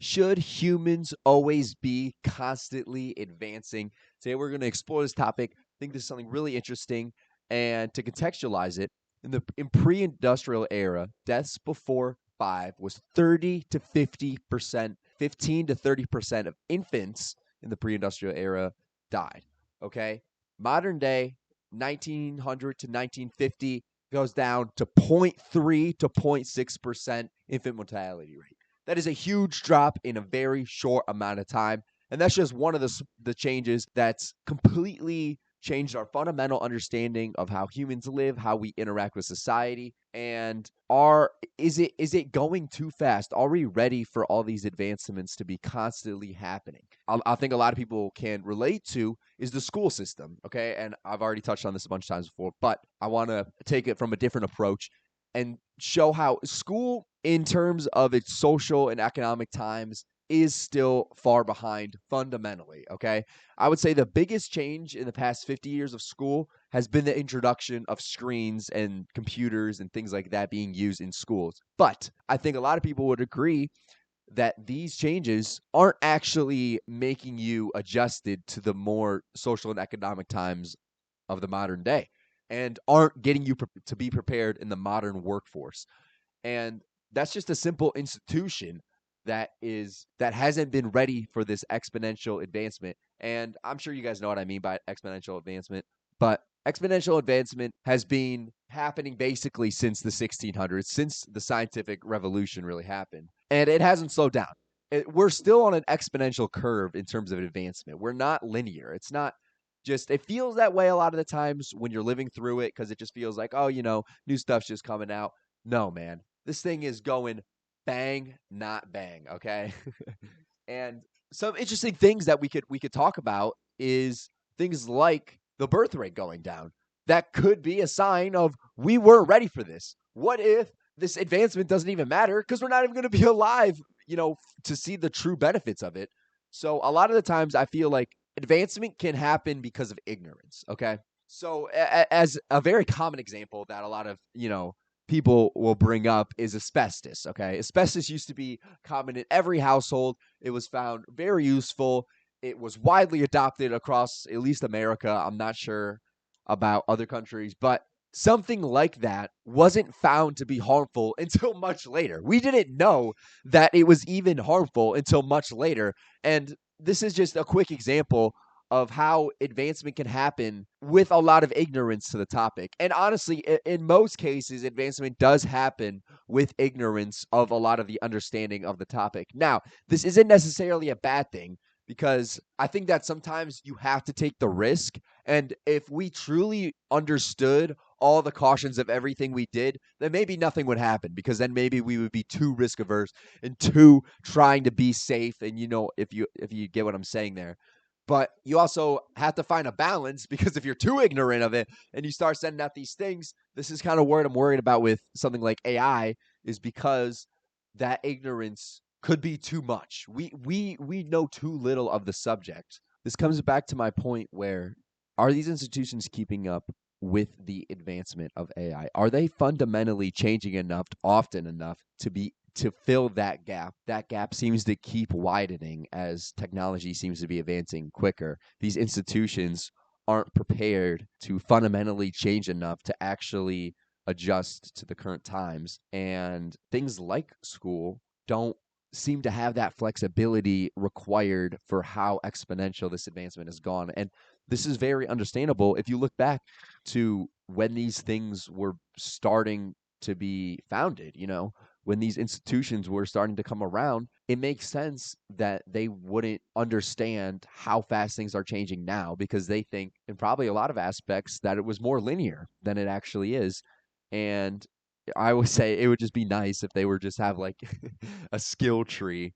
Should humans always be constantly advancing? Today, we're going to explore this topic. I think this is something really interesting. And to contextualize it, in pre-industrial era, deaths before 5 was 30 to 50%, 15 to 30% of infants in the pre-industrial era died. Okay, modern day, 1900 to 1950 goes down to 0.3 to 0.6% infant mortality rate. That is a huge drop in a very short amount of time. And that's just one of the changes that's completely changed our fundamental understanding of how humans live, how we interact with society, and is it going too fast? Are we ready for all these advancements to be constantly happening? I think a lot of people can relate to is the school system, okay? And I've already touched on this a bunch of times before, but I want to take it from a different approach and show how school, in terms of its social and economic times, is still far behind fundamentally. Okay. I would say the biggest change in the past 50 years of school has been the introduction of screens and computers and things like that being used in schools. But I think a lot of people would agree that these changes aren't actually making you adjusted to the more social and economic times of the modern day and aren't getting you to be prepared in the modern workforce. And that's just a simple institution that hasn't been ready for this exponential advancement. And I'm sure you guys know what I mean by exponential advancement, but exponential advancement has been happening basically since the 1600s, since the scientific revolution really happened. And it hasn't slowed down. We're still on an exponential curve in terms of advancement. We're not linear. It's not just, it feels that way a lot of the times when you're living through it because it just feels like, oh, new stuff's just coming out. No, man. This thing is going bang, not bang, okay? And some interesting things that we could talk about is things like the birth rate going down. That could be a sign of we weren't ready for this. What if this advancement doesn't even matter because we're not even going to be alive, to see the true benefits of it. So a lot of the times I feel like advancement can happen because of ignorance, okay? So as a very common example that a lot of, people will bring up is asbestos. Okay. Asbestos used to be common in every household. It was found very useful. It was widely adopted across at least America. I'm not sure about other countries, but something like that wasn't found to be harmful until much later. We didn't know that it was even harmful until much later. And this is just a quick example of how advancement can happen with a lot of ignorance to the topic. And honestly, in most cases, advancement does happen with ignorance of a lot of the understanding of the topic. Now, this isn't necessarily a bad thing because I think that sometimes you have to take the risk. And if we truly understood all the cautions of everything we did, then maybe nothing would happen because then maybe we would be too risk averse and too trying to be safe. And if you get what I'm saying there. But you also have to find a balance because if you're too ignorant of it and you start sending out these things, this is kind of what I'm worried about with something like AI is because that ignorance could be too much. We know too little of the subject. This comes back to my point where are these institutions keeping up with the advancement of AI? Are they fundamentally changing enough often enough to fill that gap? That gap seems to keep widening as technology seems to be advancing quicker. These institutions aren't prepared to fundamentally change enough to actually adjust to the current times. And things like school don't seem to have that flexibility required for how exponential this advancement has gone. And this is very understandable if you look back to when these things were starting to be founded, when these institutions were starting to come around, it makes sense that they wouldn't understand how fast things are changing now because they think, in probably a lot of aspects, that it was more linear than it actually is. And I would say it would just be nice if they were just have like a skill tree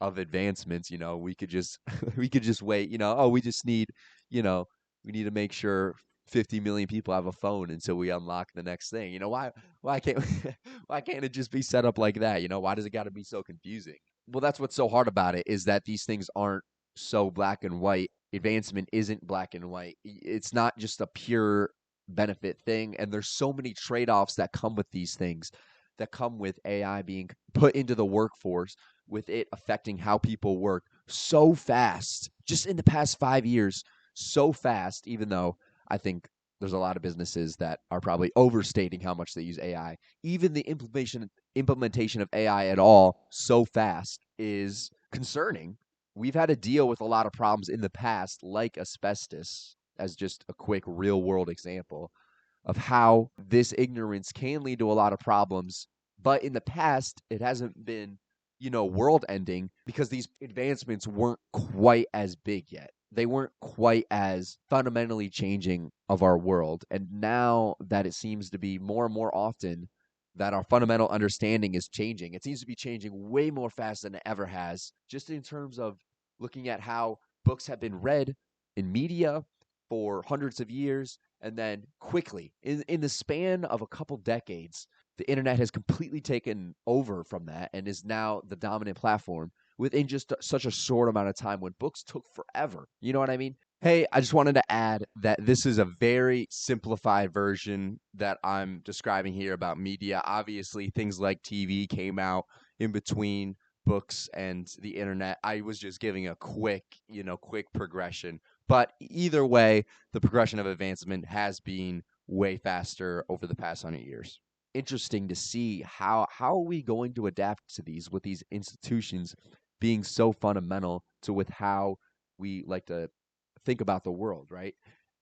of advancements. We could just we could just wait. Oh, we just need, you know, we need to make sure 50 million people have a phone until we unlock the next thing. Why can't why can't it just be set up like that? Why does it got to be so confusing? Well, that's what's so hard about it is that these things aren't so black and white. Advancement isn't black and white. It's not just a pure benefit thing, and there's so many trade-offs that come with these things, that come with AI being put into the workforce. with it affecting how people work so fast, just in the past 5 years, so fast, even though I think there's a lot of businesses that are probably overstating how much they use AI. Even the implementation of AI at all so fast is concerning. We've had to deal with a lot of problems in the past, like asbestos, as just a quick real world example of how this ignorance can lead to a lot of problems. But in the past, it hasn't been, world ending because these advancements weren't quite as big yet. They weren't quite as fundamentally changing of our world. And now that it seems to be more and more often that our fundamental understanding is changing, it seems to be changing way more fast than it ever has, just in terms of looking at how books have been read in media for hundreds of years, and then quickly, in the span of a couple decades, the internet has completely taken over from that and is now the dominant platform within just such a short amount of time when books took forever. You know what I mean? Hey, I just wanted to add that this is a very simplified version that I'm describing here about media. Obviously, things like TV came out in between books and the internet. I was just giving a quick progression. But either way, the progression of advancement has been way faster over the past 100 years. Interesting to see how are we going to adapt to these with these institutions being so fundamental to with how we like to think about the world, right?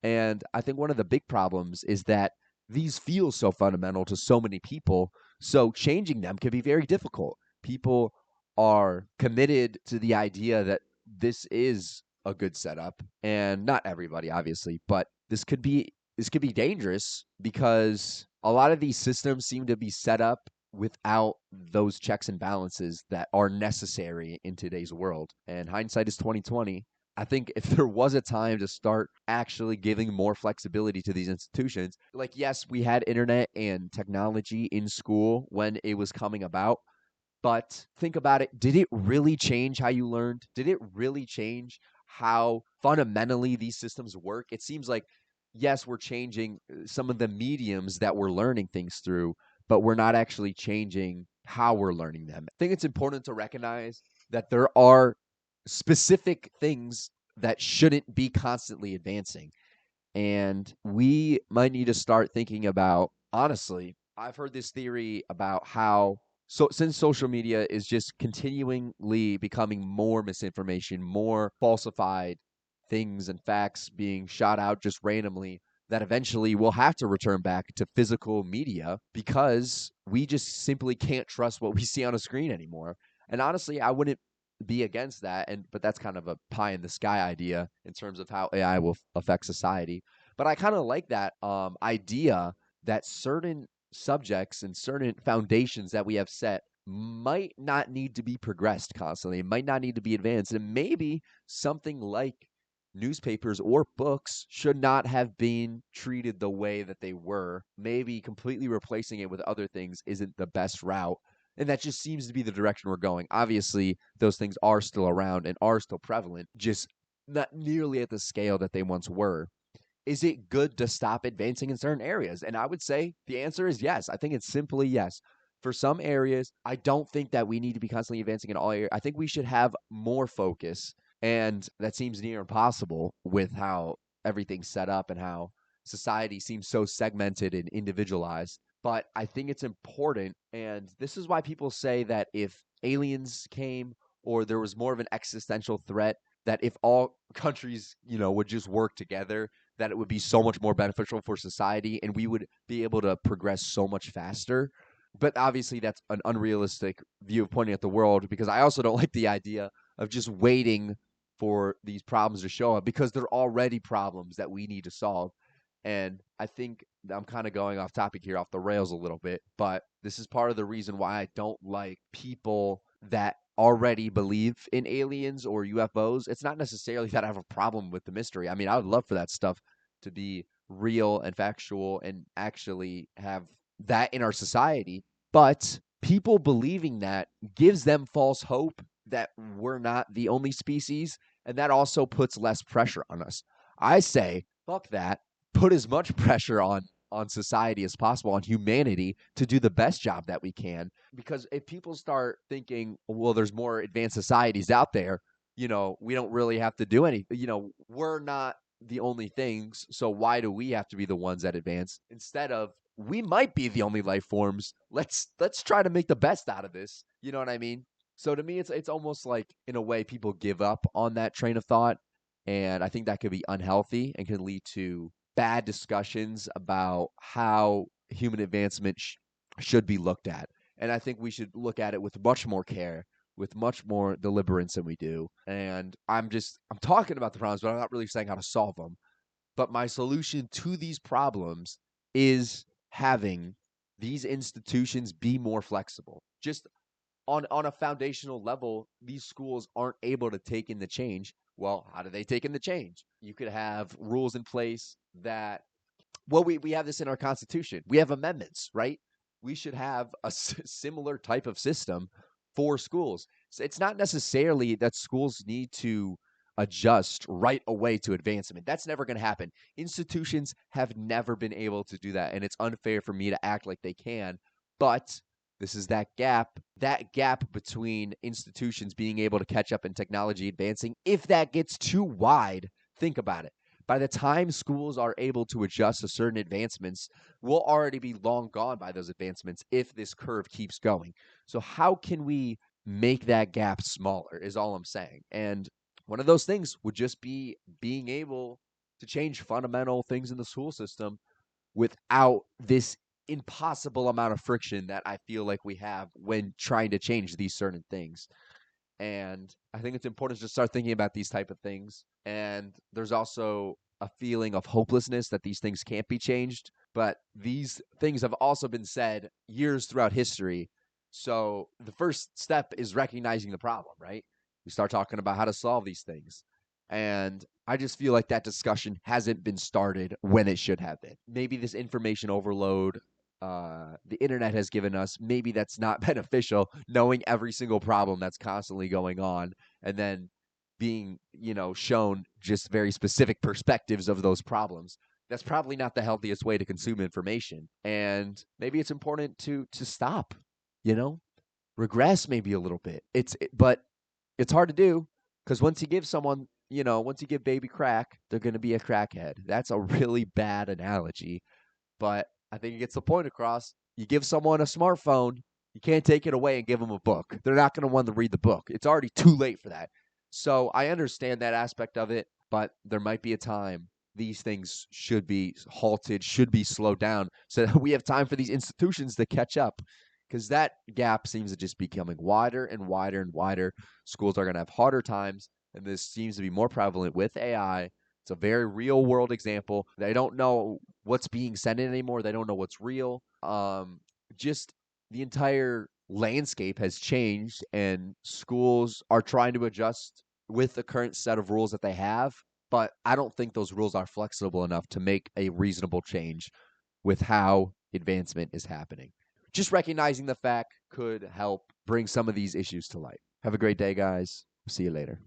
And I think one of the big problems is that these feel so fundamental to so many people, so changing them can be very difficult. People are committed to the idea that this is a good setup, and not everybody obviously, but this could be dangerous because a lot of these systems seem to be set up without those checks and balances that are necessary in today's world. And hindsight is 2020. I think if there was a time to start actually giving more flexibility to these institutions, like, yes, we had internet and technology in school when it was coming about, but think about it. Did it really change how you learned? Did it really change how fundamentally these systems work? It seems like, yes, we're changing some of the mediums that we're learning things through, but we're not actually changing how we're learning them. I think it's important to recognize that there are specific things that shouldn't be constantly advancing. And we might need to start thinking about, honestly, I've heard this theory about how, so since social media is just continually becoming more misinformation, more falsified things and facts being shot out just randomly, that eventually we'll have to return back to physical media because we just simply can't trust what we see on a screen anymore. And honestly, I wouldn't be against that, but that's kind of a pie in the sky idea in terms of how AI will affect society. But I kind of like that idea that certain subjects and certain foundations that we have set might not need to be progressed constantly. It might not need to be advanced. And maybe something like newspapers or books should not have been treated the way that they were. Maybe completely replacing it with other things isn't the best route. And that just seems to be the direction we're going. Obviously, those things are still around and are still prevalent, just not nearly at the scale that they once were. Is it good to stop advancing in certain areas? And I would say the answer is yes. I think it's simply yes. For some areas, I don't think that we need to be constantly advancing in all areas. I think we should have more focus. And that seems near impossible with how everything's set up and how society seems so segmented and individualized. But I think it's important. And this is why people say that if aliens came or there was more of an existential threat, that if all countries, would just work together, that it would be so much more beneficial for society and we would be able to progress so much faster. But obviously, that's an unrealistic view of pointing at the world because I also don't like the idea of just waiting for these problems to show up because they're already problems that we need to solve. And I think I'm kind of going off topic here, off the rails a little bit, but this is part of the reason why I don't like people that already believe in aliens or UFOs. It's not necessarily that I have a problem with the mystery. I mean, I would love for that stuff to be real and factual and actually have that in our society. But people believing that gives them false hope that we're not the only species. And that also puts less pressure on us. I say, fuck that. Put as much pressure on society as possible, on humanity, to do the best job that we can. Because if people start thinking, well, there's more advanced societies out there, we don't really have to do anything. We're not the only things, so why do we have to be the ones that advance? Instead of, we might be the only life forms. Let's try to make the best out of this. You know what I mean? So to me, it's almost like, in a way, people give up on that train of thought, and I think that could be unhealthy and can lead to bad discussions about how human advancement should be looked at. And I think we should look at it with much more care, with much more deliberance than we do. And I'm talking about the problems, but I'm not really saying how to solve them. But my solution to these problems is having these institutions be more flexible. Just on a foundational level, these schools aren't able to take in the change. Well, how do they take in the change? You could have rules in place that, well, we have this in our Constitution. We have amendments, right? We should have a similar type of system for schools. So it's not necessarily that schools need to adjust right away to advancement. That's never going to happen. Institutions have never been able to do that, and it's unfair for me to act like they can. But this is that gap between institutions being able to catch up and technology advancing. If that gets too wide, think about it. By the time schools are able to adjust to certain advancements, we'll already be long gone by those advancements if this curve keeps going. So how can we make that gap smaller is all I'm saying. And one of those things would just be being able to change fundamental things in the school system without this impossible amount of friction that I feel like we have when trying to change these certain things. And I think it's important to start thinking about these type of things. And there's also a feeling of hopelessness that these things can't be changed. But these things have also been said years throughout history. So the first step is recognizing the problem, right? We start talking about how to solve these things. And I just feel like that discussion hasn't been started when it should have been. Maybe this information overload the internet has given us, maybe that's not beneficial, knowing every single problem that's constantly going on, and then being, shown just very specific perspectives of those problems. That's probably not the healthiest way to consume information. And maybe it's important to stop, you know, regress maybe a little bit. But it's hard to do, because once you give someone, once you give baby crack, they're going to be a crackhead. That's a really bad analogy, but I think it gets the point across. You give someone a smartphone, you can't take it away and give them a book. They're not going to want to read the book. It's already too late for that. So I understand that aspect of it, but there might be a time these things should be halted, should be slowed down, so that we have time for these institutions to catch up, because that gap seems to just be becoming wider and wider and wider. Schools are going to have harder times, and this seems to be more prevalent with AI. It's a very real world example. They don't know what's being sent in anymore. They don't know what's real. Just the entire landscape has changed, and schools are trying to adjust with the current set of rules that they have. But I don't think those rules are flexible enough to make a reasonable change with how advancement is happening. Just recognizing the fact could help bring some of these issues to light. Have a great day, guys. See you later.